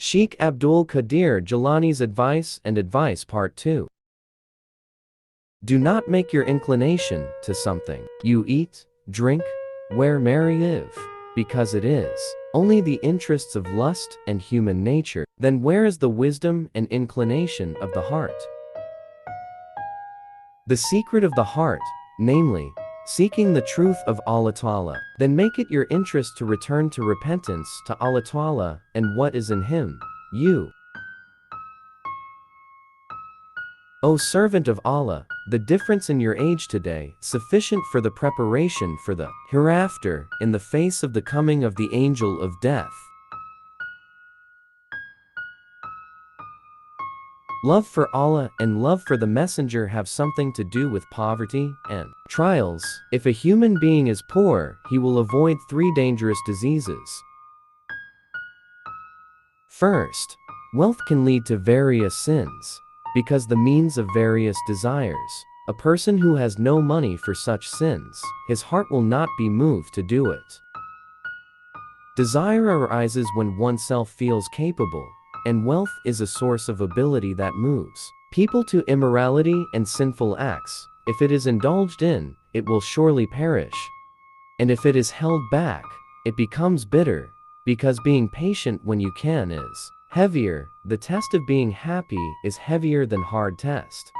Sheikh Abdul Qadir Jaelani's Advice and Advice Part 2. Do not make your inclination to something you eat, drink, wear, marry, live, because it is only the interests of lust and human nature. Then where is the wisdom and inclination of the heart? The secret of the heart, namely, seeking the truth of Allah Ta'ala. Then make it your interest to return to repentance to Allah Ta'ala and what is in Him, you. O servant of Allah, the difference in your age today, sufficient for the preparation for the hereafter, in the face of the coming of the angel of death. Love for Allah and love for the Messenger have something to do with poverty and trials. If a human being is poor, he will avoid 3 dangerous diseases. First, wealth can lead to various sins, because the means of various desires. A person who has no money for such sins, his heart will not be moved to do it. Desire arises when oneself feels capable, and wealth is a source of ability that moves people to immorality and sinful acts. If it is indulged in, it will surely perish. And if it is held back, it becomes bitter, because being patient when you can is heavier. The test of being happy is heavier than hard test.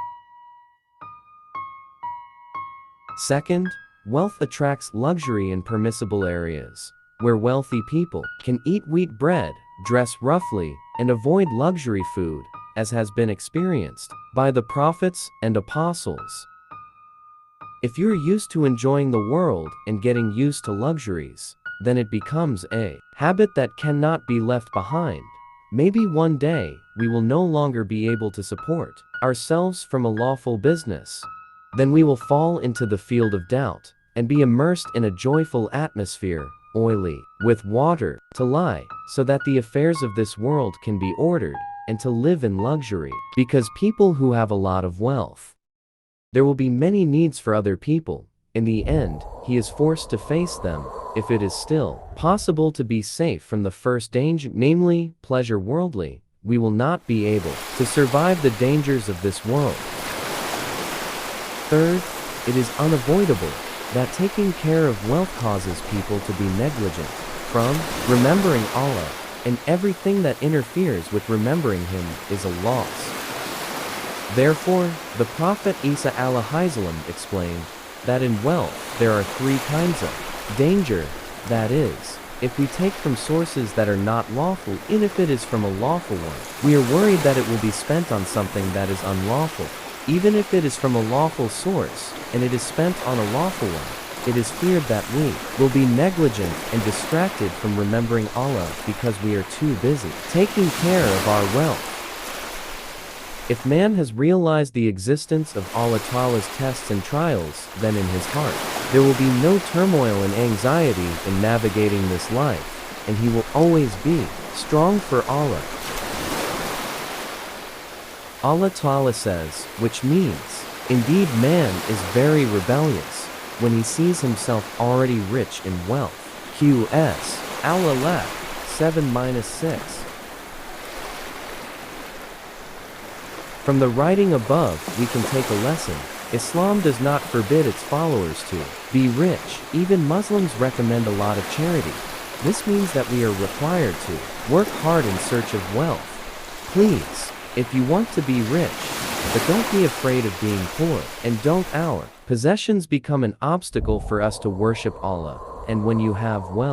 Second, wealth attracts luxury in permissible areas, where wealthy people can eat wheat bread, dress roughly, and avoid luxury food, as has been experienced by the prophets and apostles. If you're used to enjoying the world and getting used to luxuries, then it becomes a habit that cannot be left behind. Maybe one day, we will no longer be able to support ourselves from a lawful business. Then we will fall into the field of doubt, and be immersed in a joyful atmosphere, oily with water, to lie, so that the affairs of this world can be ordered, and to live in luxury. Because people who have a lot of wealth, there will be many needs for other people. In the end, he is forced to face them, if it is still possible to be safe from the first danger, namely, pleasure worldly. We will not be able to survive the dangers of this world. Third, it is unavoidable that taking care of wealth causes people to be negligent from remembering Allah, and everything that interferes with remembering Him is a loss. Therefore, the Prophet Isa ﷺ explained that in wealth there are 3 kinds of danger, that is, if we take from sources that are not lawful, and if it is from a lawful one, we are worried that it will be spent on something that is unlawful. Even if it is from a lawful source, and it is spent on a lawful one, it is feared that we will be negligent and distracted from remembering Allah because we are too busy taking care of our wealth. If man has realized the existence of Allah Ta'ala's tests and trials, then in his heart, there will be no turmoil and anxiety in navigating this life, and he will always be strong for Allah. Allah Ta'ala says, which means, indeed man is very rebellious when he sees himself already rich in wealth. QS Al-Alaq 7-6. From the writing above, we can take a lesson. Islam does not forbid its followers to be rich. Even Muslims recommend a lot of charity. This means that we are required to work hard in search of wealth. Please, if you want to be rich, but don't be afraid of being poor, and don't our possessions become an obstacle for us to worship Allah, and when you have wealth,